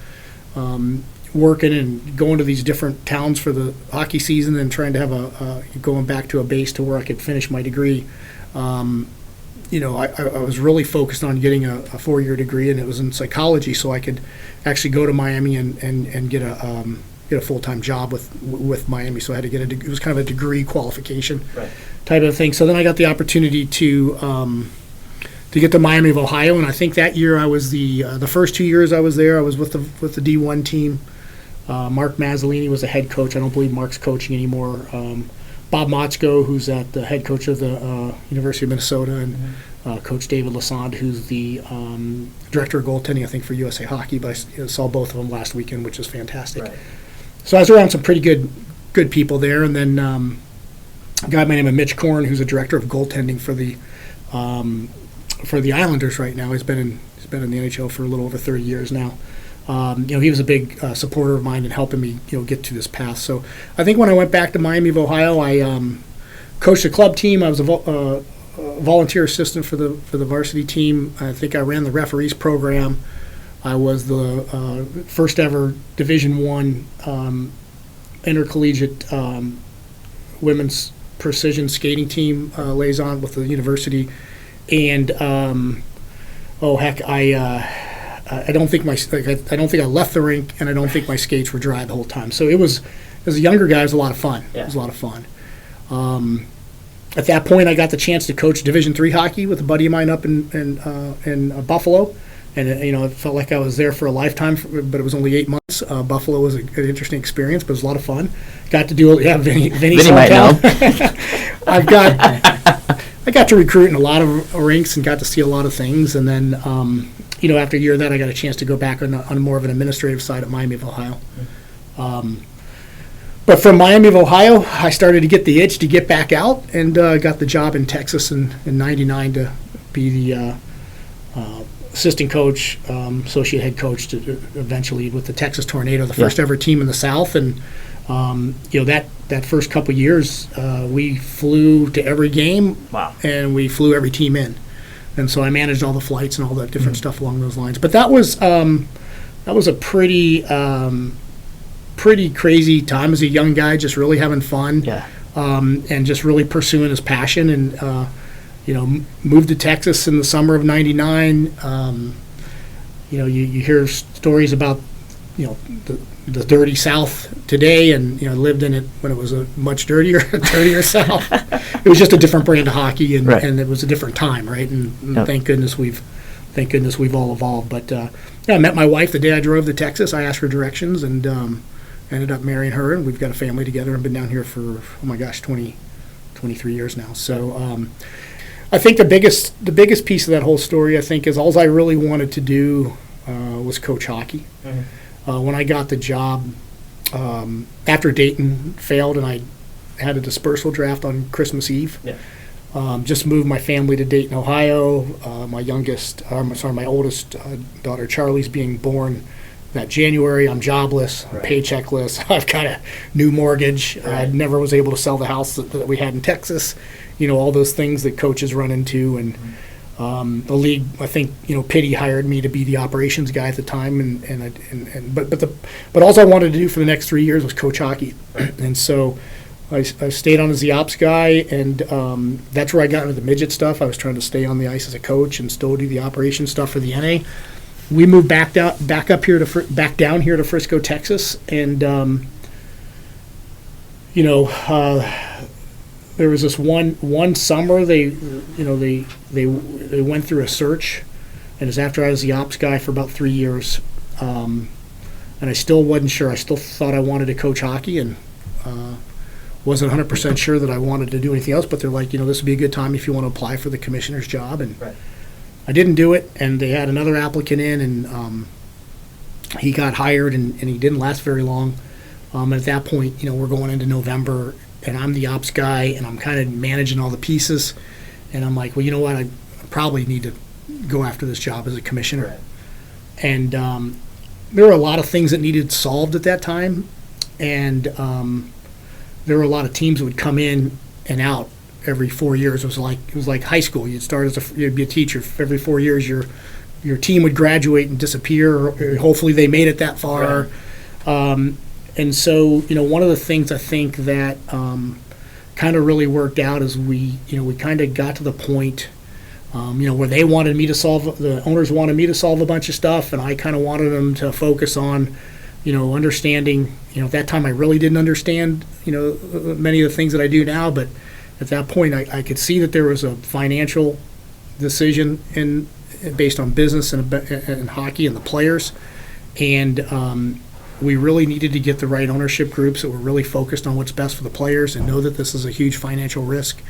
working and going to these different towns for the hockey season and trying to have going back to a base to where I could finish my degree. I was really focused on getting a 4-year degree, and it was in psychology, so I could actually go to Miami and get a full-time job with Miami. So I had to get it was kind of a degree qualification type of thing. So then I got the opportunity to get to Miami of Ohio, and I think that year I was the first 2 years I was there, I was with the D1 team. Mark Mazzolini was the head coach. I don't believe Mark's coaching anymore. Bob Motzko, who's at the head coach of the University of Minnesota, and Coach David Lassonde, who's the director of goaltending, I think, for USA Hockey. But I saw both of them last weekend, which was fantastic. Right. So I was around some pretty good people there, and then a guy by the name of Mitch Korn, who's a director of goaltending for the Islanders right now. He's been in the NHL for a little over 30 years now. He was a big supporter of mine and helping me get to this path. So I think when I went back to Miami of Ohio, I coached a club team. I was a volunteer assistant for the varsity team. I think I ran the referees program. I was the first ever Division I intercollegiate women's precision skating team liaison with the university, and I don't think I left the rink, and I don't think my skates were dry the whole time. So it was, as a younger guy, it was a lot of fun. Yeah. It was a lot of fun. At that point, I got the chance to coach Division III hockey with a buddy of mine up in Buffalo. And it felt like I was there for a lifetime, but it was only 8 months. Buffalo was an interesting experience, but it was a lot of fun. Got to do it. Yeah, Vinnie might know. I got to recruit in a lot of rinks and got to see a lot of things. And then, after a year of that, I got a chance to go back on more of an administrative side at Miami of Ohio. But from Miami of Ohio, I started to get the itch to get back out, and got the job in Texas in '99 to be the assistant coach, associate head coach, to eventually with the Texas Tornado, the first ever team in the South. And that first couple years, we flew to every game. Wow. And we flew every team in, and so I managed all the flights and all that different stuff along those lines. But that was a pretty crazy time as a young guy, just really having fun. Yeah. And just really pursuing his passion, and moved to Texas in the summer of '99. You hear stories about the dirty South today, and lived in it when it was a much dirtier South. It was just a different brand of hockey, and it was a different time, right? And thank goodness we've all evolved. But I met my wife the day I drove to Texas. I asked for directions, and ended up marrying her, and we've got a family together and been down here for 23 years now. So I think the biggest piece of that whole story, I think, is all I really wanted to do was coach hockey. When I got the job, after Dayton failed and I had a dispersal draft on Christmas Eve, just moved my family to Dayton, Ohio. My oldest daughter Charlie's being born that January. I'm jobless, paycheckless. I've got a new mortgage. I never was able to sell the house that we had in Texas. All those things that coaches run into. And the league, I think, Pity hired me to be the operations guy at the time. But all I wanted to do for the next 3 years was coach hockey. And so I stayed on as the ops guy, and that's where I got into the midget stuff. I was trying to stay on the ice as a coach and still do the operations stuff for the NA. We moved back down here to Frisco, Texas, and there was this one summer they went through a search, and it was after I was the ops guy for about 3 years, and I still wasn't sure. I still thought I wanted to coach hockey, and wasn't 100% sure that I wanted to do anything else. But they're like, this would be a good time if you want to apply for the commissioner's job, and I didn't do it, and they had another applicant in, and he got hired, and he didn't last very long. And at that point, we're going into November, and I'm the ops guy, and I'm kind of managing all the pieces, and I'm like, well, you know what, I probably need to go after this job as a commissioner. And there were a lot of things that needed solved at that time, and there were a lot of teams that would come in and out every 4 years. It was like high school. You'd be a teacher. Every 4 years, your team would graduate and disappear. Or hopefully, they made it that far. And so, one of the things I think that kind of really worked out is we kind of got to the point, where they wanted me to the owners wanted me to solve a bunch of stuff, and I kind of wanted them to focus on, understanding. At that time, I really didn't understand, many of the things that I do now, but at that point, I could see that there was a financial decision based on business and hockey and the players, and we really needed to get the right ownership groups that were really focused on what's best for the players and know that this is a huge financial risk,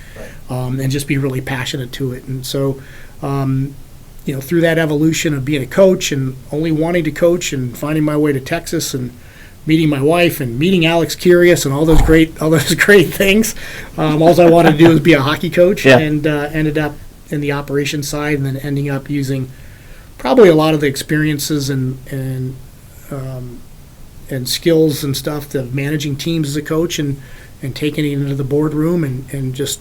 and just be really passionate to it. And so, through that evolution of being a coach and only wanting to coach and finding my way to Texas and meeting my wife and meeting Alex Curious and all those great things, all I wanted to do was be a hockey coach, and ended up in the operations side, and then ending up using probably a lot of the experiences and skills and stuff of managing teams as a coach, and taking it into the boardroom and just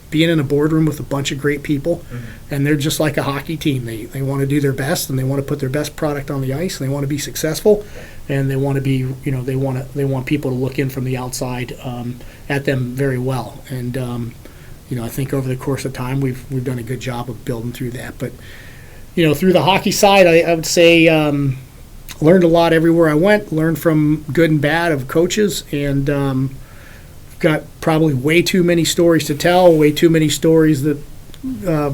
being in a boardroom with a bunch of great people. And they're just like a hockey team. They want to do their best, and they want to put their best product on the ice, and they want to be successful, and they want to be, they want people to look in from the outside at them very well. And I think over the course of time we've done a good job of building through that. But through the hockey side, I would say learned a lot everywhere I went. Learned from good and bad of coaches, and got probably way too many stories to tell. Way too many stories that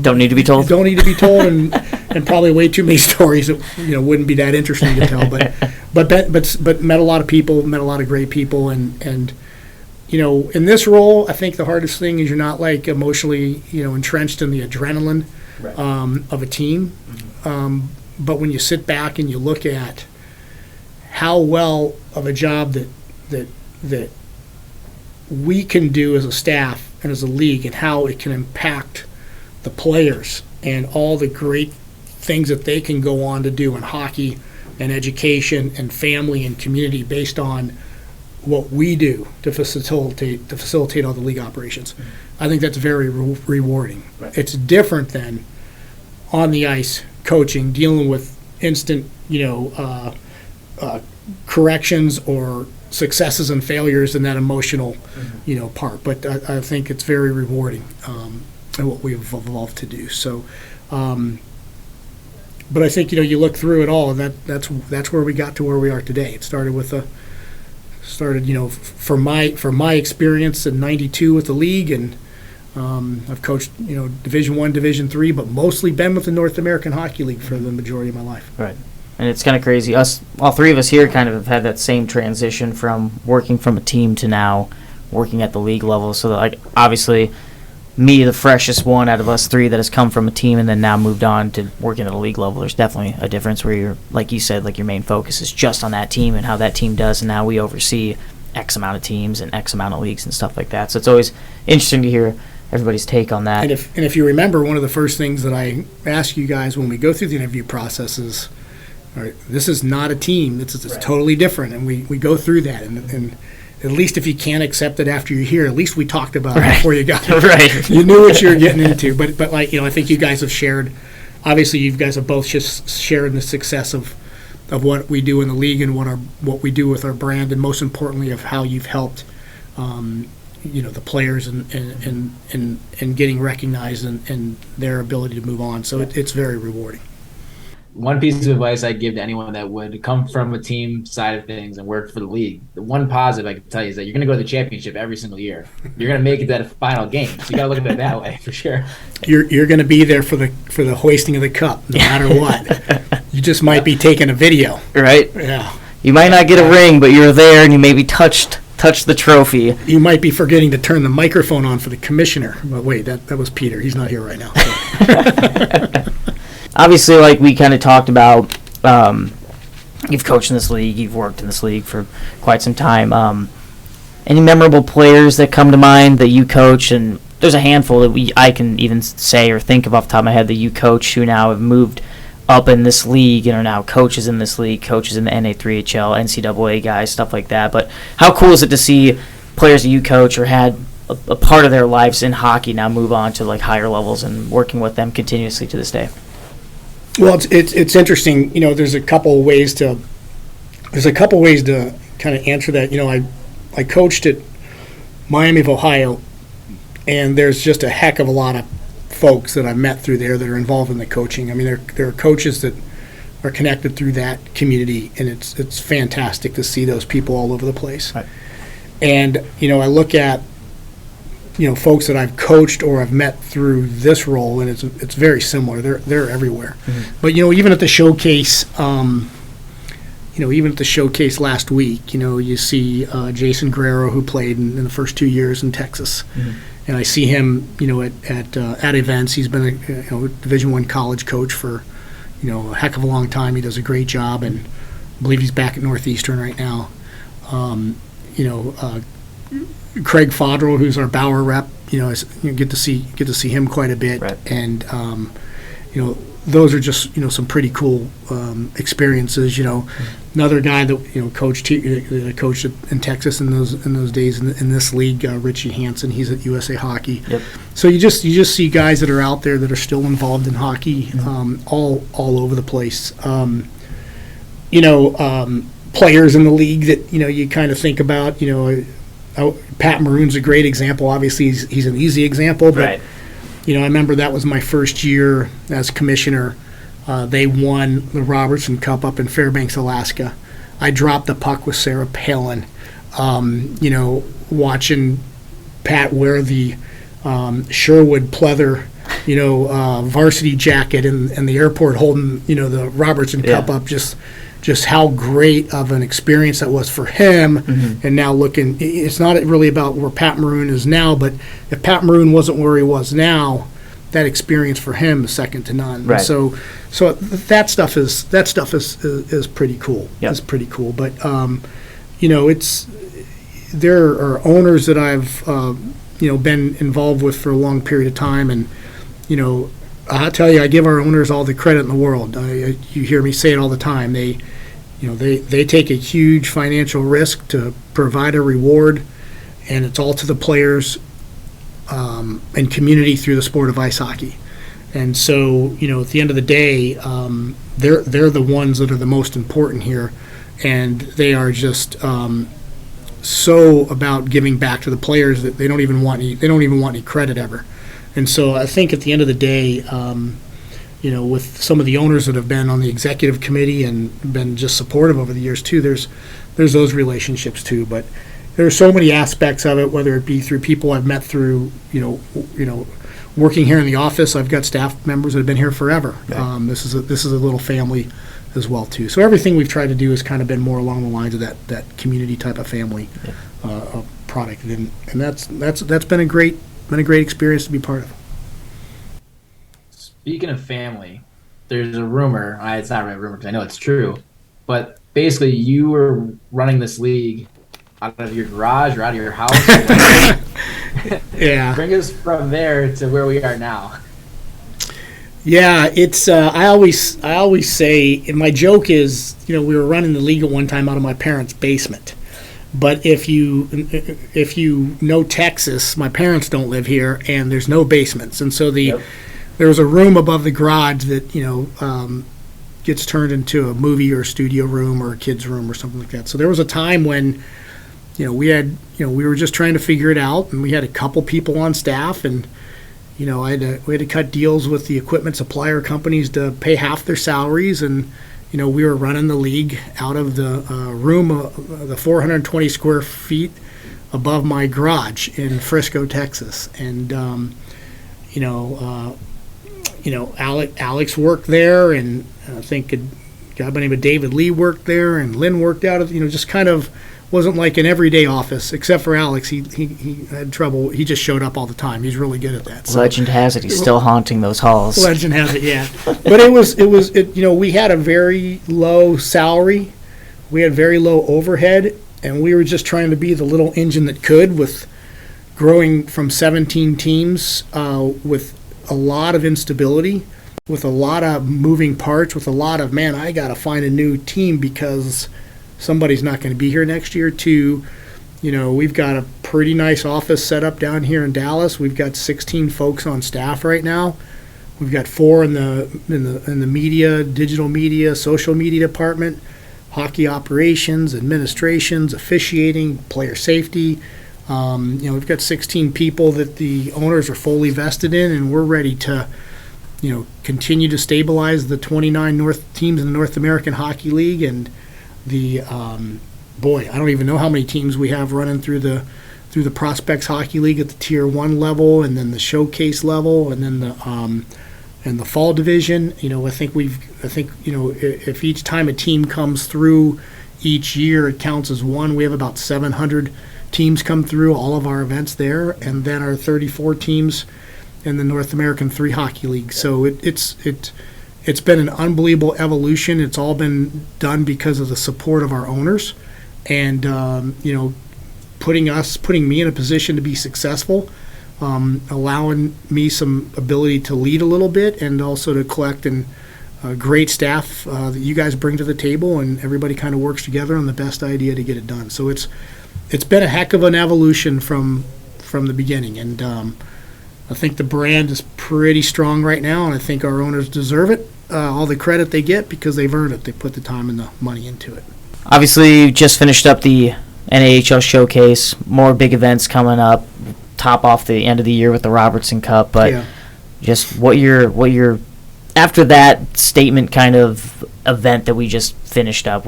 don't need to be told. And probably way too many stories that wouldn't be that interesting to tell. But met a lot of people, met a lot of great people, and in this role, I think the hardest thing is you're not like emotionally entrenched in the adrenaline of a team. But when you sit back and you look at how well of a job that we can do as a staff and as a league, and how it can impact the players and all the great things that they can go on to do in hockey and education and family and community based on what we do to facilitate all the league operations. I think that's very rewarding. It's different than on the ice coaching, dealing with instant corrections or successes and failures in that emotional part. But I think it's very rewarding, and what we've evolved to do. So, but I think you look through it all, and that's where we got to where we are today. It started for my experience in '92 with the league, and I've coached Division I, Division III, but mostly been with the North American Hockey League for the majority of my life. Right. And it's kind of crazy. All three of us here kind of have had that same transition from working from a team to now working at the league level. So, obviously, me, the freshest one out of us three that has come from a team and then now moved on to working at a league level, there's definitely a difference where you're, like you said, like your main focus is just on that team and how that team does, and now we oversee X amount of teams and X amount of leagues and stuff like that. So it's always interesting to hear everybody's take on that. And if you remember, one of the first things that I ask you guys when we go through the interview process is, all right, this is not a team. It's totally different, and we go through that. And at least if you can't accept it after you're here, at least we talked about it before you got here. Right. You knew what you were getting into. But like, I think you guys have shared. Obviously, you guys have both just shared the success of what we do in the league and what we do with our brand, and most importantly, of how you've helped, the players and getting recognized and their ability to move on. So it's very rewarding. One piece of advice I'd give to anyone that would come from a team side of things and work for the league, the one positive I can tell you is that you're going to go to the championship every single year. You're going to make it to that final game. So you got to look at it that way for sure. You're going to be there for the hoisting of the cup, no matter what. You just might be taking a video. Right? Yeah. You might not get a ring, but you're there and you maybe touched the trophy. You might be forgetting to turn the microphone on for the commissioner. But wait, that was Peter. He's not here right now. So. Obviously, like we kind of talked about, you've coached in this league, you've worked in this league for quite some time. Any memorable players that come to mind that you coach? And there's a handful that I can even say or think of off the top of my head that you coach who now have moved up in this league and are now coaches in this league, coaches in the NA3HL, NCAA guys, stuff like that. But how cool is it to see players that you coach or had a part of their lives in hockey now move on to like higher levels and working with them continuously to this day? Well, it's interesting. There's a couple of ways to kind of answer that. I coached at Miami of Ohio, and there's just a heck of a lot of folks that I met through there that are involved in the coaching. I mean, there are coaches that are connected through that community, and it's fantastic to see those people all over the place. Right. And I look at folks that I've coached or I've met through this role, and it's very similar. They're everywhere. Mm-hmm. But even at the showcase, last week, you see Jason Guerrero, who played in the first 2 years in Texas, mm-hmm. and I see him, at events. He's been a Division I college coach for a heck of a long time. He does a great job, and I believe he's back at Northeastern right now. Craig Fodrell, who's our Bauer rep, get to see him quite a bit, right. And those are just some pretty cool experiences. Another guy that coached in Texas in those days in this league, Richie Hansen. He's at USA Hockey. Yep. So you just see guys that are out there that are still involved in hockey, mm-hmm. all over the place. Players in the league that you kind of think about. Pat Maroon's a great example. Obviously, he's an easy example, but right. I remember that was my first year as commissioner. They won the Robertson Cup up in Fairbanks, Alaska. I dropped the puck with Sarah Palin. Watching Pat wear the Sherwood pleather, varsity jacket in the airport, holding the Robertson Cup up. Just how great of an experience that was for him. Mm-hmm. And now looking, it's not really about where Pat Maroon is now, but if Pat Maroon wasn't where he was now, that experience for him is second to none. Right. So that stuff is pretty cool. Yep. It's pretty cool. But there are owners that I've been involved with for a long period of time, and I'll tell you, I give our owners all the credit in the world. You hear me say it all the time. They take a huge financial risk to provide a reward, and it's all to the players and community through the sport of ice hockey. And so, at the end of the day, they're the ones that are the most important here, and they are just so about giving back to the players that they don't even want any credit ever. And so I think at the end of the day, with some of the owners that have been on the executive committee and been just supportive over the years too, there's those relationships too. But there are so many aspects of it, whether it be through people I've met through, working here in the office. I've got staff members that have been here forever. Okay. This is a little family as well too. So everything we've tried to do has kind of been more along the lines of that community type of family product, and that's been a great been a great experience to be part of. Speaking of family, there's a rumor. It's not really a rumor because I know it's true, but basically you were running this league out of your garage or out of your house. Yeah. Bring us from there to where we are now. Yeah, it's I always say, and my joke is, we were running the league at one time out of my parents' basement. But if you know Texas, my parents don't live here, and there's no basements, and so there was a room above the garage that gets turned into a movie or a studio room or a kid's room or something like that. So there was a time when we were just trying to figure it out, and we had a couple people on staff, and we had to cut deals with the equipment supplier companies to pay half their salaries, and we were running the league out of the room, the 420 square feet above my garage in Frisco, Texas. And, Alex worked there, and I think a guy by the name of David Lee worked there, and Lynn worked out of, just kind of wasn't like an everyday office, except for Alex. He had trouble. He just showed up all the time. He's really good at that. So, legend has it he's still haunting those halls. Legend has it, yeah. But it was we had a very low salary. We had very low overhead, and we were just trying to be the little engine that could, with growing from 17 teams with a lot of instability, with a lot of moving parts, with a lot of, man, I got to find a new team because somebody's not going to be here next year. To, we've got a pretty nice office set up down here in Dallas. We've got 16 folks on staff right now. We've got 4 in the media, digital media, social media department, hockey operations, administrations, officiating, player safety. We've got 16 people that the owners are fully vested in, and we're ready to, continue to stabilize the 29 teams in the North American Hockey League. And the I don't even know how many teams we have running through the Prospects Hockey League at the Tier 1 level, and then the Showcase level, and then the Fall Division. I think if each time a team comes through each year, it counts as one. We have about 700 teams come through all of our events there, and then our 34 teams in the North American 3 Hockey League. So it's been an unbelievable evolution. It's all been done because of the support of our owners, and putting me in a position to be successful, allowing me some ability to lead a little bit, and also to collect and great staff that you guys bring to the table, and everybody kind of works together on the best idea to get it done. So it's been a heck of an evolution from the beginning, and I think the brand is pretty strong right now, and I think our owners deserve it, all the credit they get, because they've earned it. They put the time and the money into it. Obviously, you just finished up the NAHL Showcase, more big events coming up, top off the end of the year with the Robertson Cup, but just what your after that statement kind of event that we just finished up,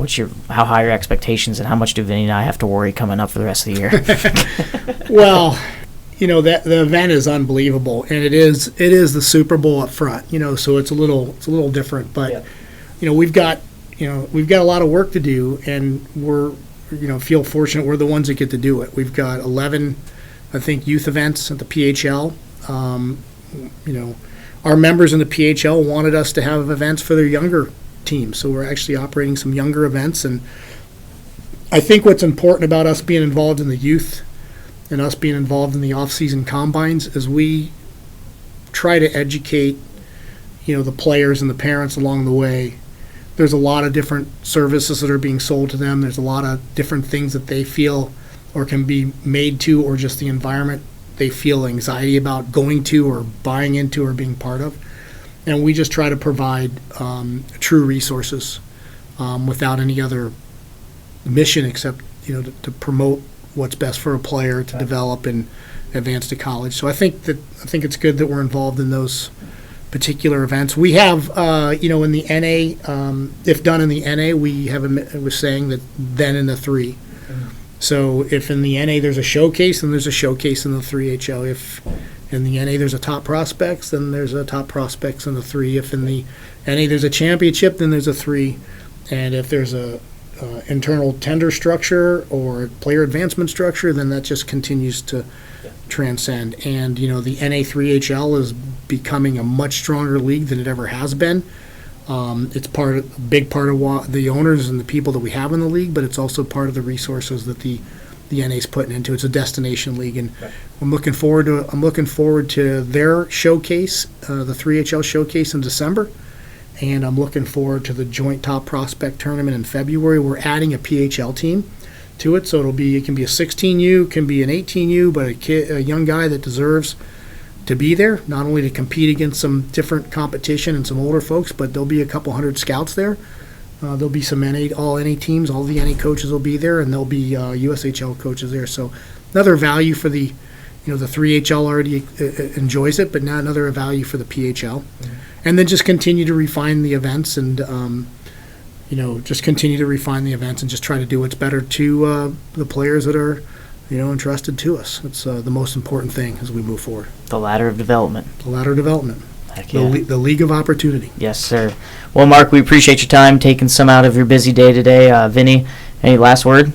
how high are your expectations, and how much do Vinnie and I have to worry coming up for the rest of the year? Well, that the event is unbelievable, and it is the Super Bowl up front, so it's a little different, but we've got a lot of work to do, and we're feel fortunate we're the ones that get to do it. We've got 11, I think, youth events at the PHL. Our members in the PHL wanted us to have events for their younger teams, so we're actually operating some younger events. And I think what's important about us being involved in the youth and us being involved in the off-season combines is we try to educate, the players and the parents along the way. There's a lot of different services that are being sold to them. There's a lot of different things that they feel or can be made to, or just the environment they feel anxiety about going to or buying into or being part of. And we just try to provide true resources without any other mission except to promote what's best for a player to develop and advance to college. So I think it's good that we're involved in those particular events. We have in the NA, if done in the NA, we have was saying that then in the 3. So if in the NA there's a showcase, then there's a showcase in the 3HL. If in the NA there's a top prospects, then there's a top prospects in the 3. If in the NA there's a championship, then there's a 3. And if there's a internal tender structure or player advancement structure, then that just continues to transcend. And, the NA3HL is becoming a much stronger league than it ever has been. It's a big part of the owners and the people that we have in the league, but it's also part of the resources that the NA's putting into it. It's a destination league, and I'm looking forward to their showcase, the 3HL showcase in December, and I'm looking forward to the joint top prospect tournament in February. We're adding a PHL team to it, so it can be a 16U, can be an 18U, but a young guy that deserves to be there, not only to compete against some different competition and some older folks, but there'll be a couple hundred scouts there. There'll be some all NA teams, all the NA coaches will be there, and there'll be USHL coaches there. So another value for the 3HL already enjoys it, but now another value for the PHL. Mm-hmm. And then just continue to refine the events and, just try to do what's better to the players that are, entrusted to us. It's the most important thing as we move forward. The ladder of development. Heck yeah. The League of Opportunity. Yes, sir. Well, Mark, we appreciate your time, taking some out of your busy day today. Vinnie, any last word?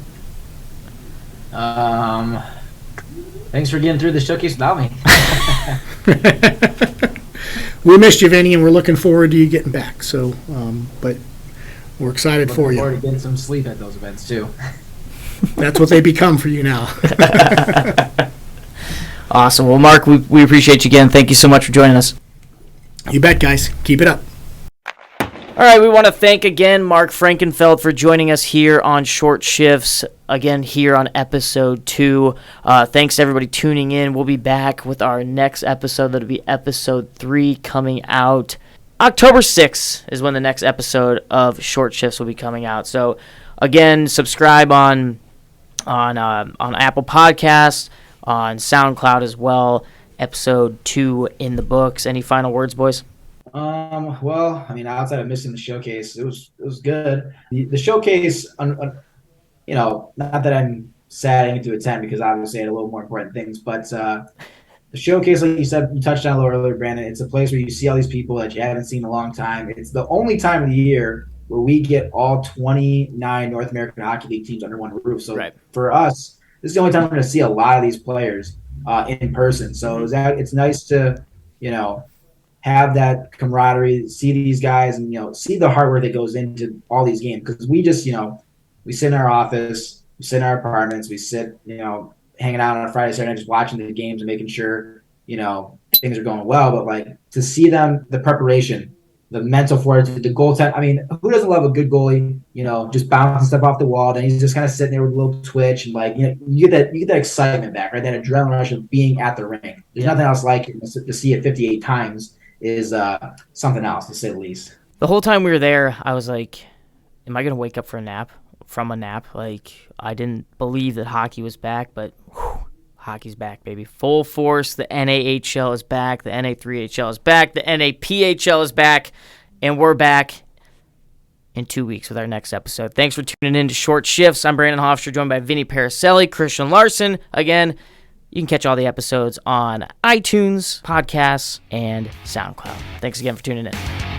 Thanks for getting through the showcase without me. We missed you, Vinnie, and we're looking forward to you getting back. So, but we're excited for you. Looking forward to getting some sleep at those events, too. That's what they become for you now. Awesome. Well, Mark, we appreciate you again. Thank you so much for joining us. You bet, guys. Keep it up. All right, we want to thank again Mark Frankenfeld for joining us here on Short Shifts, again here on episode 2. Thanks to everybody tuning in. We'll be back with our next episode. That'll be episode 3 coming out. October 6th is when the next episode of Short Shifts will be coming out. So, again, subscribe on Apple Podcasts, on SoundCloud as well. Episode 2 in the books. Any final words, boys? Well, I mean, outside of missing the showcase, it was good. The showcase, not that I'm sad I didn't get to attend because obviously I had a little more important things, but the showcase, like you said, you touched on a little earlier, Brandon, it's a place where you see all these people that you haven't seen in a long time. It's the only time of the year where we get all 29 North American Hockey League teams under one roof. So For us, this is the only time we're going to see a lot of these players in person. So it's nice to, have that camaraderie, see these guys, and see the hard work that goes into all these games. Because we just, we sit in our office, we sit in our apartments, we sit, hanging out on a Friday, Saturday, just watching the games and making sure, things are going well. But like to see them, the preparation, the mental fortitude, the goaltend. I mean, who doesn't love a good goalie? Just bouncing stuff off the wall, then he's just kind of sitting there with a little twitch, and you get that excitement back, right? That adrenaline rush of being at the rink. There's nothing else like it. To see it 58 times is something else, to say the least. The whole time we were there, I was like, am I going to wake up from a nap? Like, I didn't believe that hockey was back, but hockey's back, baby. Full force. The NAHL is back. The NA3HL is back. The NAPHL is back. And we're back in 2 weeks with our next episode. Thanks for tuning in to Short Shifts. I'm Brandon Hofstra, joined by Vinnie Paracelli, Christian Larson. Again, you can catch all the episodes on iTunes, podcasts, and SoundCloud. Thanks again for tuning in.